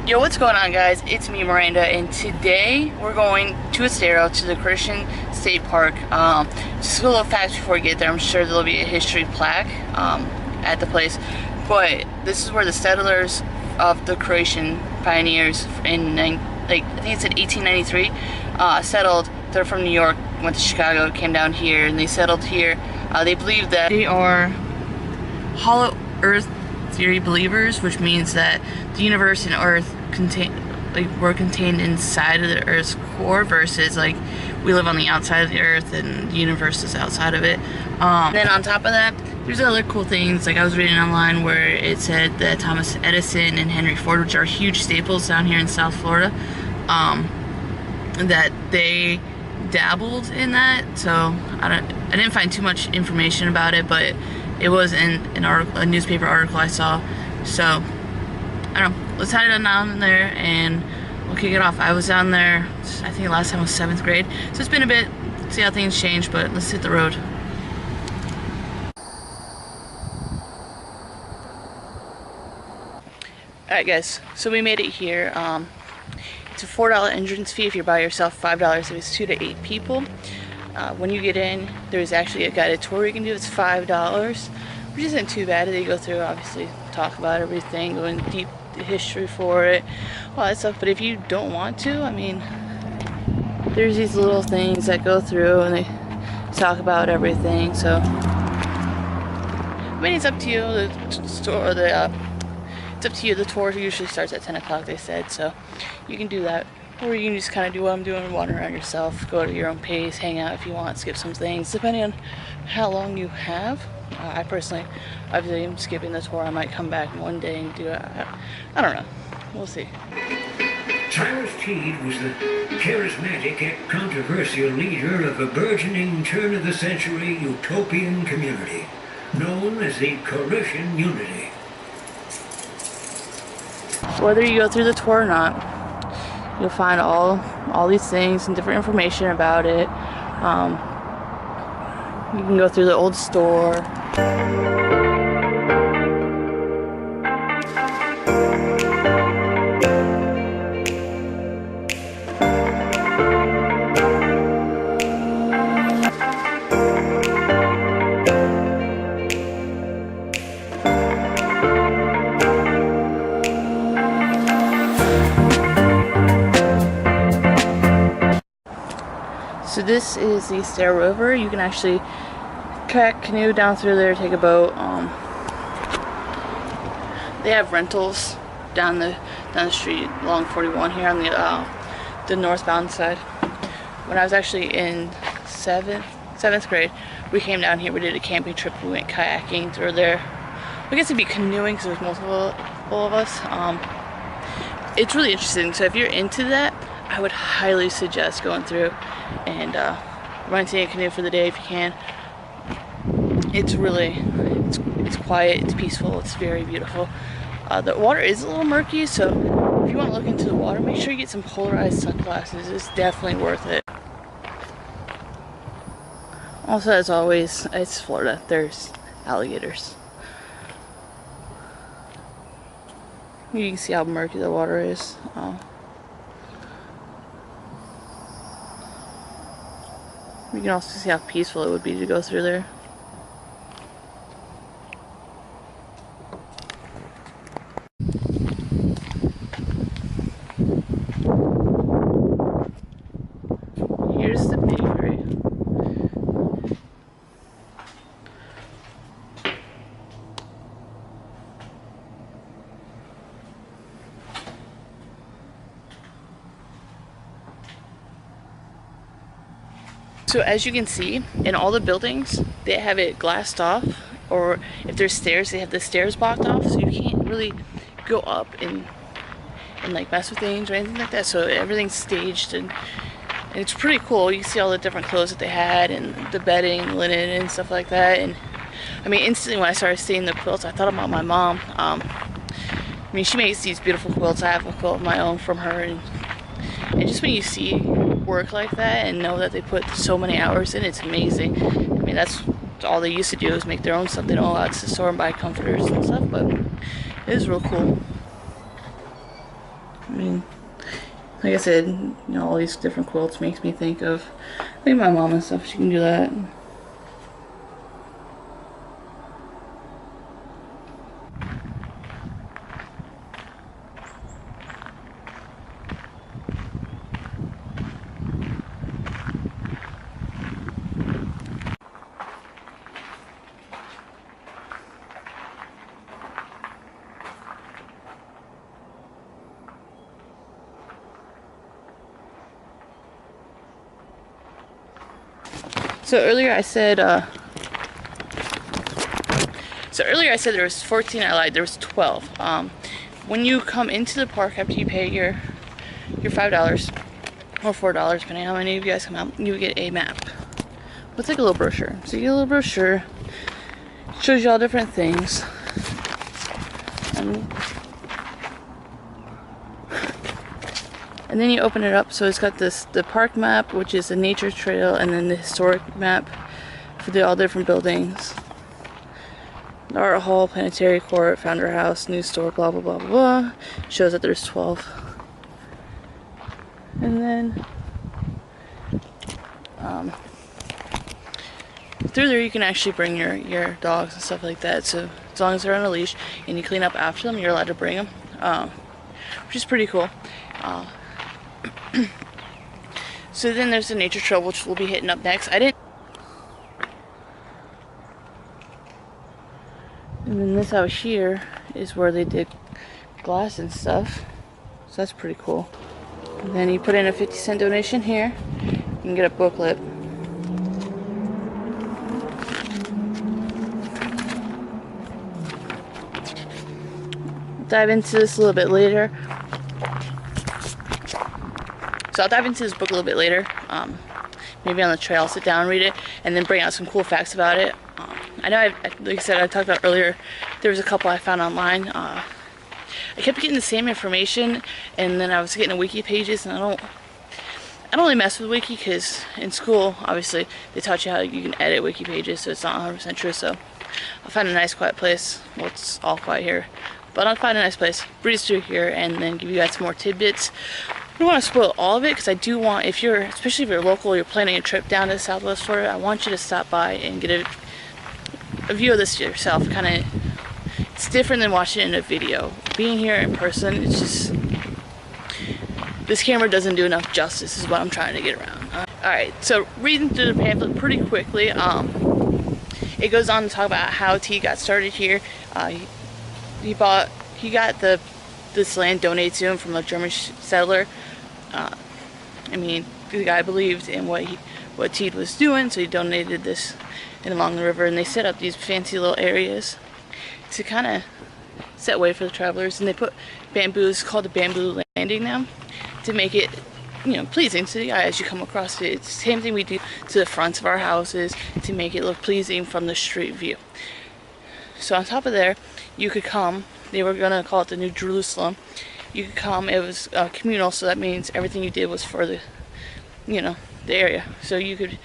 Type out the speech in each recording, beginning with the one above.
Yo, what's going on, guys? It's me, Miranda, and today we're going to Estero, to the Koreshan State Park. Just a little fact before we get there. I'm sure there'll be a history plaque at the place, but this is where the settlers of the Koreshan pioneers in I think it said 1893 settled. They're from New York, went to Chicago, came down here, and they settled here. They believe that they are hollow earth theory believers, which means that the universe and Earth were contained inside of the Earth's core, versus like we live on the outside of the Earth and the universe is outside of it. Then on top of that, there's other cool things. Like I was reading online where it said that Thomas Edison and Henry Ford, which are huge staples down here in South Florida, that they dabbled in that. So I didn't find too much information about it, but it was in a newspaper article I saw. So I don't know, let's head on down there and we'll kick it off. I was down there, I think last time was 7th grade, so it's been a bit, see how things change, but let's hit the road. Alright guys, so we made it here. It's a $4 entrance fee if you're by yourself, $5 if it's 2 to 8 people. When you get in, there's actually a guided tour you can do. It's $5, which isn't too bad. They go through, obviously, talk about everything, go in deep history for it, all that stuff. But if you don't want to, I mean, there's these little things that go through and they talk about everything. So, I mean, it's up to you. It's up to you. The tour usually starts at 10 o'clock, they said, so you can do that. Or you can just kind of do what I'm doing, wander around yourself, go at your own pace, hang out if you want, skip some things, depending on how long you have. I personally, obviously, am skipping the tour. I might come back one day and do it. I don't know. We'll see. Cyrus Teed was the charismatic yet controversial leader of a burgeoning turn-of-the-century utopian community known as the Koreshan Unity. Whether you go through the tour or not, you'll find all these things and different information about it. You can go through the old store. So this is the Estero River. You can actually kayak, canoe down through there, take a boat. They have rentals down the street along 41 here on the northbound side. When I was actually in seventh grade, we came down here. We did a camping trip. We went kayaking through there. I guess it'd be canoeing because there's multiple of us. It's really interesting. So if you're into that, I would highly suggest going through and renting a canoe for the day if you can. It's really, it's quiet, it's peaceful, it's very beautiful. The water is a little murky, so if you want to look into the water, make sure you get some polarized sunglasses. It's definitely worth it. Also, as always, it's Florida. There's alligators. You can see how murky the water is. You can also see how peaceful it would be to go through there. Here's the bakery. So as you can see, in all the buildings, they have it glassed off, or if there's stairs, they have the stairs blocked off, so you can't really go up and like mess with things or anything like that. So everything's staged, and it's pretty cool. You can see all the different clothes that they had, and the bedding, linen, and stuff like that. And I mean, instantly when I started seeing the quilts, I thought about my mom. I mean, she makes these beautiful quilts. I have a quilt of my own from her, and just when you see work like that and know that they put so many hours in, it's amazing. I mean, that's all they used to do, is make their own stuff. They don't allow us to store and buy comforters and stuff, but it is real cool. I mean, like I said, you know, all these different quilts makes me think of like my mom and stuff. She can do that. So earlier I said there was 14. I lied. There was 12. When you come into the park after you pay your $5 or $4, depending on how many of you guys come out, you get a map. It's like a little brochure. So you get a little brochure. It shows you all different things. And then you open it up, so it's got the park map, which is the nature trail, and then the historic map for all different buildings. The art hall, planetary court, founder house, news store, blah blah blah blah blah. Shows that there's 12. And then through there you can actually bring your dogs and stuff like that. So as long as they're on a leash and you clean up after them, you're allowed to bring them, which is pretty cool. So then there's the nature trail, which we'll be hitting up next. And then this out here is where they did glass and stuff. So that's pretty cool. And then you put in a 50-cent donation here. You can get a booklet. I'll dive into this a little bit later. So I'll dive into this book a little bit later. Maybe on the trail, I'll sit down and read it, and then bring out some cool facts about it. I know, like I said, I talked about earlier, there was a couple I found online. I kept getting the same information, and then I was getting the wiki pages, and I don't really mess with wiki, because in school, obviously, they taught you how you can edit wiki pages, so it's not 100% true. So I'll find a nice quiet place. Well, it's all quiet here, but I'll find a nice place, breeze through here, and then give you guys some more tidbits. I don't want to spoil all of it, because I do want, especially if you're local, you're planning a trip down to Southwest Florida, I want you to stop by and get a view of this yourself. It's different than watching it in a video. Being here in person, it's just, this camera doesn't do enough justice, is what I'm trying to get around. Alright, so reading through the pamphlet pretty quickly, it goes on to talk about how T got started here. He got this land donated to him from a German settler. I mean, the guy believed in what Teed was doing, so he donated this along the river, and they set up these fancy little areas to kind of set way for the travelers, and they put bamboos, called the bamboo landing now, to make it, you know, pleasing to the eye as you come across it. It's the same thing we do to the fronts of our houses to make it look pleasing from the street view. So on top of there, you could come, they were going to call it the New Jerusalem. You could come, it was communal, so that means everything you did was for the, you know, the area. So you could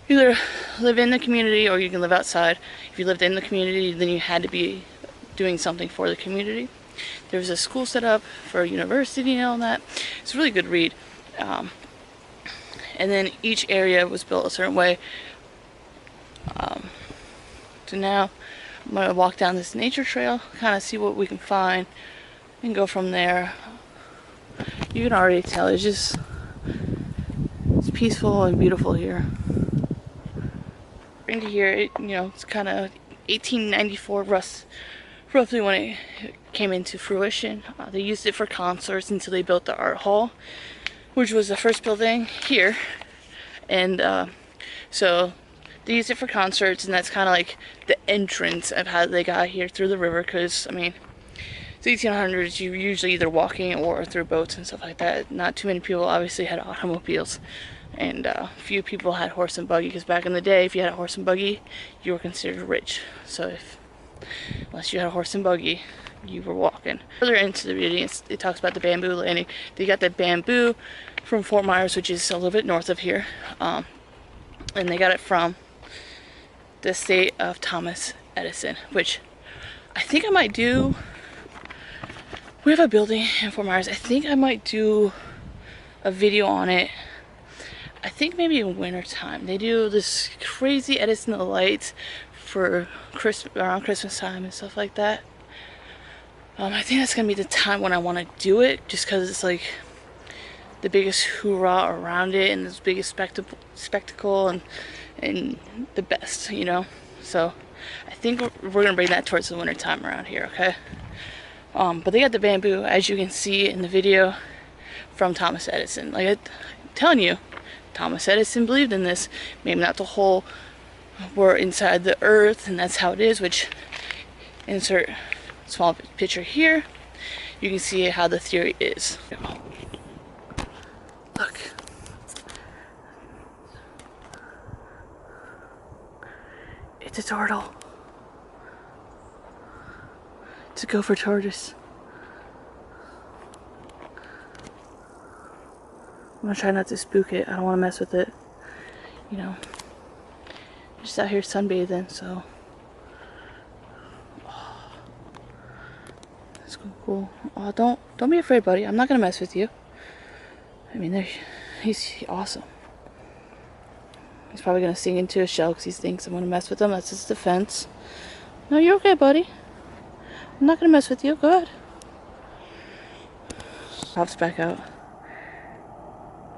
either live in the community or you can live outside. If you lived in the community, then you had to be doing something for the community. There was a school set up for a university and all that. It's a really good read. And then each area was built a certain way. So now I'm going to walk down this nature trail, kind of see what we can find, and go from there. You can already tell it's peaceful and beautiful here. Into here, you know, it's kind of 1894 roughly when it came into fruition. They used it for concerts until they built the art hall, which was the first building here. And so they used it for concerts, and that's kind of like the entrance of how they got here through the river, because, I mean, the 1800s, you were usually either walking or through boats and stuff like that. Not too many people obviously had automobiles, and few people had horse and buggy, because back in the day, if you had a horse and buggy, you were considered rich. So unless you had a horse and buggy, you were walking. Further into the reading, it talks about the bamboo landing. They got that bamboo from Fort Myers, which is a little bit north of here, and they got it from the estate of Thomas Edison, which I think I might do We have a building in Fort Myers. I think I might do a video on it. I think maybe in winter time. They do this crazy Edison lights for around Christmas time and stuff like that. I think that's gonna be the time when I want to do it, just because it's like the biggest hoorah around it and this biggest spectacle and the best, you know. So I think we're gonna bring that towards the winter time around here, okay? But they got the bamboo, as you can see in the video, from Thomas Edison. Like I'm telling you, Thomas Edison believed in this. Maybe not the whole we're inside the earth and that's how it is, which insert small picture here. You can see how the theory is. Look. It's a turtle. It's a gopher tortoise. I'm gonna try not to spook it. I don't want to mess with it. You know, just out here sunbathing, so. Oh, that's cool. Oh, don't be afraid, buddy. I'm not gonna mess with you. I mean, he's awesome. He's probably gonna sing into a shell because he thinks I'm gonna mess with him. That's his defense. No, you're okay, buddy. I'm not gonna mess with you. Go ahead. Pops back out.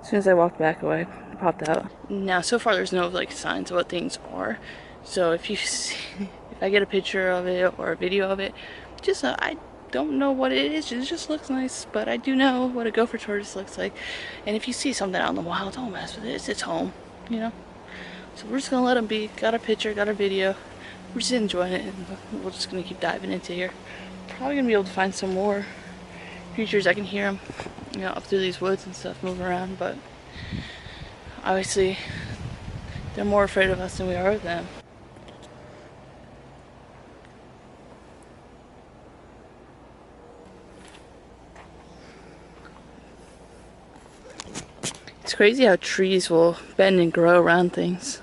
As soon as I walked back away, it popped out. Now, so far, there's no like signs of what things are. So if you see, if I get a picture of it or a video of it, just I don't know what it is. It just looks nice, but I do know what a gopher tortoise looks like. And if you see something out in the wild, don't mess with it. It's its home, you know. So we're just gonna let them be. Got a picture, got a video. We're just enjoying it, and we're just gonna keep diving into here. Probably gonna be able to find some more creatures. I can hear them, you know, up through these woods and stuff moving around, but obviously they're more afraid of us than we are of them. It's crazy how trees will bend and grow around things.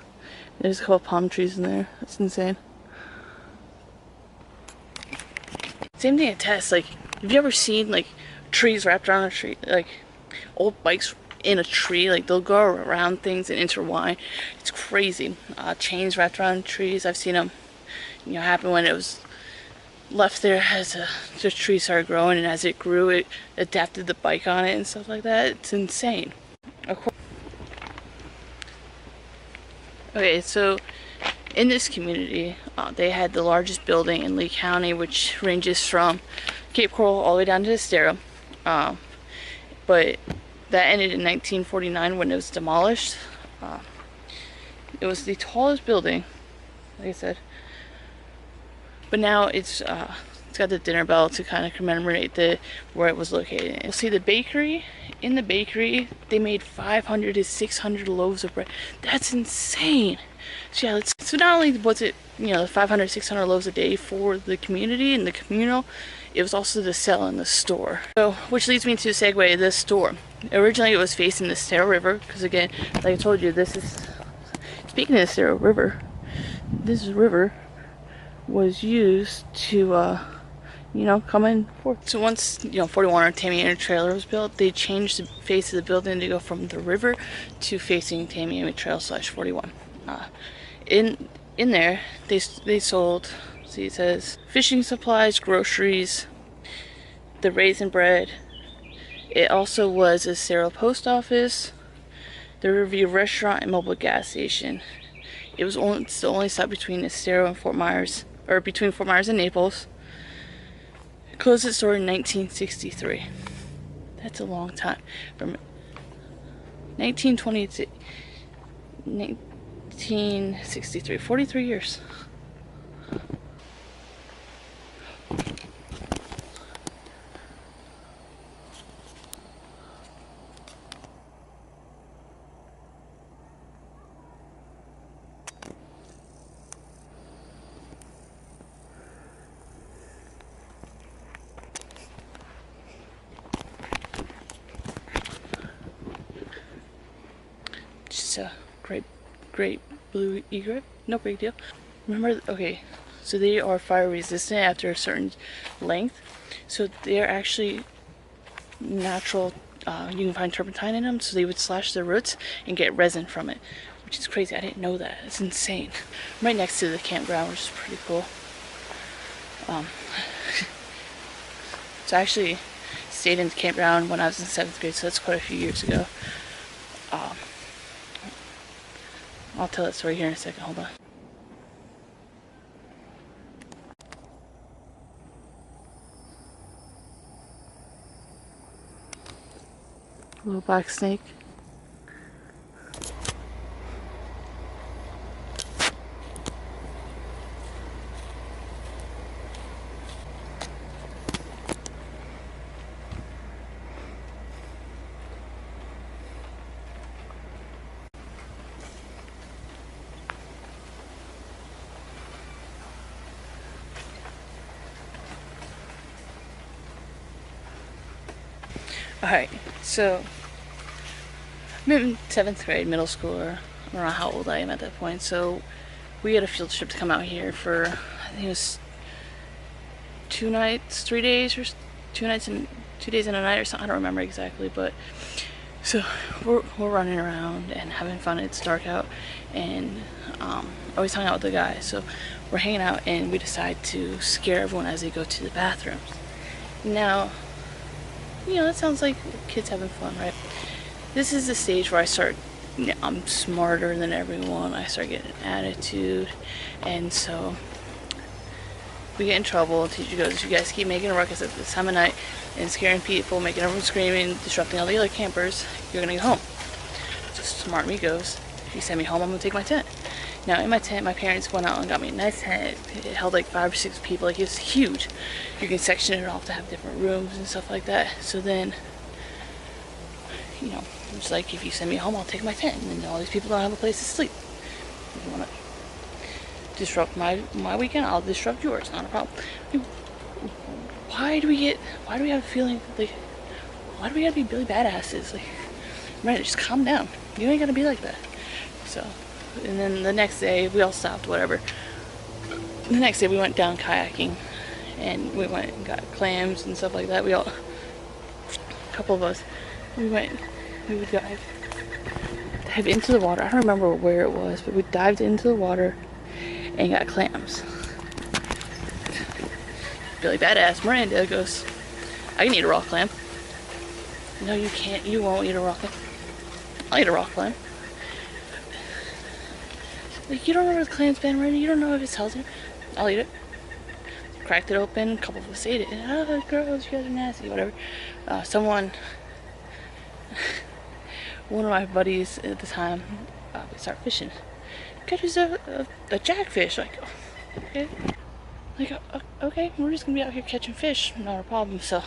There's a couple palm trees in there. That's insane. Same thing at Tess. Like, have you ever seen like trees wrapped around a tree? Like old bikes in a tree. Like they'll go around things and intertwine. It's crazy. Chains wrapped around trees. I've seen them, you know, happen when it was left there as the tree started growing, and as it grew, it adapted the bike on it and stuff like that. It's insane. Okay, so in this community, they had the largest building in Lee County, which ranges from Cape Coral all the way down to Estero. But that ended in 1949 when it was demolished. It was the tallest building, like I said. But now it's got the dinner bell to kind of commemorate where it was located. You'll see the bakery. In the bakery, they made 500 to 600 loaves of bread. That's insane. So yeah, so not only was it, you know, 500, 600 loaves a day for the community and the communal, it was also to sell in the store. So, which leads me to segue this store. Originally, it was facing the Estero River, because again, like I told you, this is, speaking of the Estero River, this river was used to, you know, come in forth. So once, you know, 41 or Tamiami Trailer was built, they changed the face of the building to go from the river to facing Tamiami Trail /41. In there, they sold, see, it says fishing supplies, groceries, the raisin bread. It also was a Estero post office, the Riverview restaurant, and mobile gas station. It's the only stop between Estero and Fort Myers, or between Fort Myers and Naples. It closed its store in 1963. That's a long time. From 1920 to 1963, 43 years. Just a great blue egret, no big deal. Remember, okay, so they are fire resistant after a certain length. So they're actually natural. You can find turpentine in them, so they would slash their roots and get resin from it, which is crazy. I didn't know that. It's insane. I'm right next to the campground, which is pretty cool. So I actually stayed in the campground when I was in 7th grade, so that's quite a few years ago. I'll tell that story here in a second. Hold on. Little black snake. Alright, so I'm in 7th grade, middle school, or I don't know how old I am at that point, so we had a field trip to come out here for, I think it was 2 nights, 3 days, or 2 nights and 2 days and a night or something, I don't remember exactly, but so we're running around and having fun. It's dark out, and always hung out with the guys, so we're hanging out and we decide to scare everyone as they go to the bathrooms. Now, you know, that sounds like kids having fun, right? This is the stage where I start, I'm smarter than everyone. I start getting an attitude, and so we get in trouble. The teacher goes, you guys keep making a ruckus at this time of night and scaring people, making everyone screaming, disrupting all the other campers, you're gonna go home. So smart me goes, if you send me home, I'm gonna take my tent. Now in my tent, my parents went out and got me a nice tent. It held like 5 or 6 people, like it's huge. You can section it off to have different rooms and stuff like that. So then, you know, it's like, if you send me home, I'll take my tent, and then all these people don't have a place to sleep. If you wanna disrupt my weekend, I'll disrupt yours, not a problem. Why do we have a feeling like, why do we gotta be Billy Badasses? Like, man, just calm down. You ain't gotta be like that. So, and then the next day, we all stopped, whatever. The next day we went down kayaking, and we went and got clams and stuff like that. We all, a couple of us, we would dive into the water. I don't remember where it was, but we dived into the water and got clams. Billy Badass Miranda goes, I can eat a raw clam. No, you can't. You won't eat a raw clam. I'll eat a raw clam. Like, you don't know where the clam's been, Miranda. You don't know if it's healthy. I'll eat it. Cracked it open. A couple of us ate it. Oh, gross. You guys are nasty. Whatever. One of my buddies at the time, we started fishing. Catches a jackfish. Like, okay. Like, okay, we're just gonna be out here catching fish, not a problem. So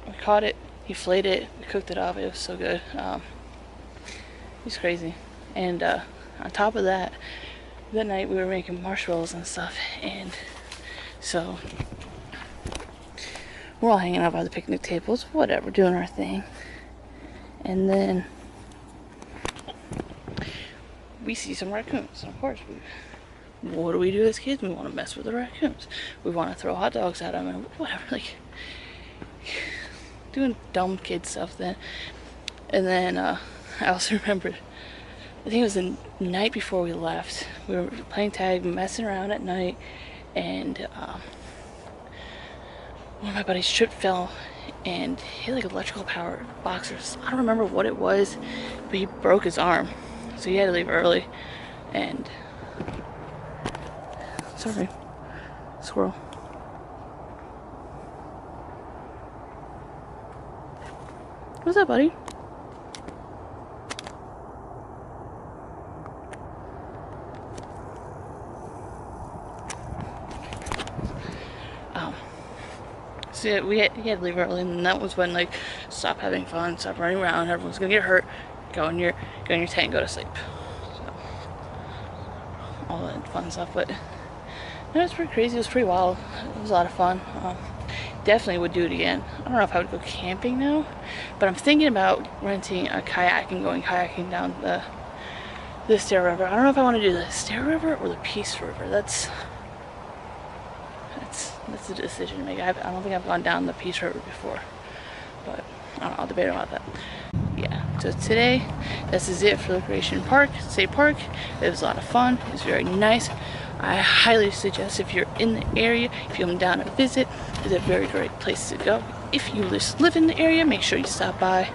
we caught it, he filleted it, we cooked it up. It was so good. He's crazy. And on top of that, that night we were making marshmallows and stuff, and so we're all hanging out by the picnic tables, whatever, doing our thing. And then we see some raccoons. Of course, what do we do as kids? We want to mess with the raccoons. We want to throw hot dogs at them and whatever, like doing dumb kid stuff then. And then I also remembered, I think it was the night before we left. We were playing tag, messing around at night, and one of my buddies tripped, fell, and he had like electrical power boxers. I don't remember what it was, but he broke his arm, so he had to leave early. And sorry, squirrel. What's up, buddy? So yeah, he had to leave early, and that was when, like, stop having fun, stop running around, everyone's gonna get hurt, go in your tent and go to sleep. So all that fun stuff. But it was pretty crazy. It was pretty wild. It was a lot of fun. Definitely would do it again. I don't know if I would go camping now, but I'm thinking about renting a kayak and going kayaking down the Estero River. I don't know if I want to do the Estero River or the Peace River. That's That's a decision to make. I don't think I've gone down the Peace River before, but I don't know, I'll debate about that. Yeah, so today, this is it for the Koreshan State Park. It was a lot of fun. It was very nice. I highly suggest, if you're in the area, if you come down to visit, it's a very great place to go. If you just live in the area, make sure you stop by,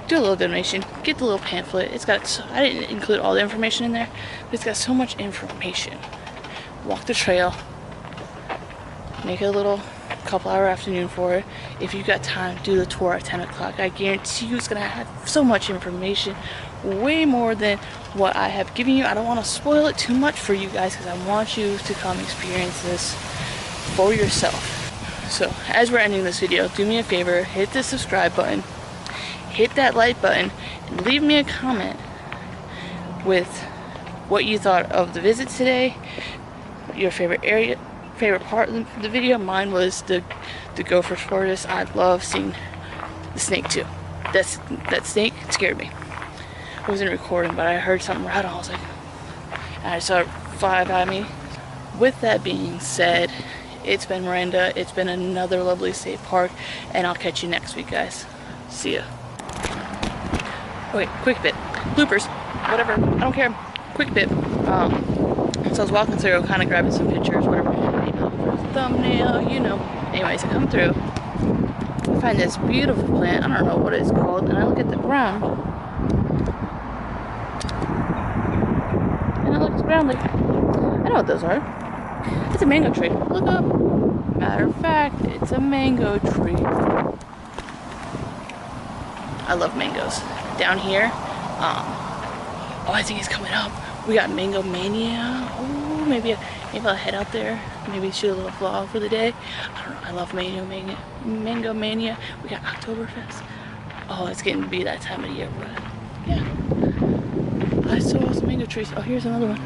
do a little donation, get the little pamphlet. It's got, I didn't include all the information in there, but it's got so much information. Walk the trail, make a little couple-hour afternoon for it. If you've got time, do the tour at 10 o'clock. I guarantee you it's going to have so much information, way more than what I have given you. I don't want to spoil it too much for you guys because I want you to come experience this for yourself. So as we're ending this video, do me a favor, hit the subscribe button, hit that like button, and leave me a comment with what you thought of the visit today, your favorite area, favorite part of the video. Mine was the gopher tortoise. I love seeing the snake too. That snake scared me. I wasn't recording, but I heard something rattle. I was like, and I saw it fly by me. With that being said, it's been Miranda. It's been another lovely state park, and I'll catch you next week, guys. See ya. Wait, quick bit. Bloopers. Whatever. I don't care. Quick bit. So I was walking through, kind of grabbing some pictures, whatever. Maybe looking for a thumbnail, you know. Anyways, I come through. I find this beautiful plant. I don't know what it's called. And I look at the ground. And I look at the ground like, I know what those are. It's a mango tree. Look up. Matter of fact, it's a mango tree. I love mangoes. Down here, oh, I think it's coming up. We got Mango Mania. Oh, maybe I'll head out there. Maybe shoot a little vlog for the day. I don't know. I love Mango Mania. We got Oktoberfest. Oh, it's getting to be that time of year. But yeah, I saw some mango trees. Oh, here's another one.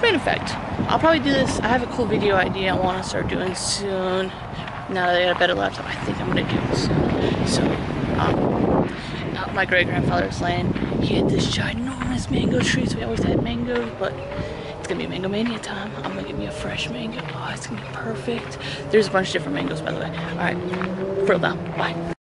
Main effect. I'll probably do this. I have a cool video idea I want to start doing soon. Now that I got a better laptop, I think I'm gonna do it soon. So, my great-grandfather's land, he had this ginormous mango tree, so we always had mangoes, but it's gonna be Mango Mania time. I'm gonna get me a fresh mango. Oh, it's gonna be perfect. There's a bunch of different mangoes, by the way. Alright, for real now. Bye.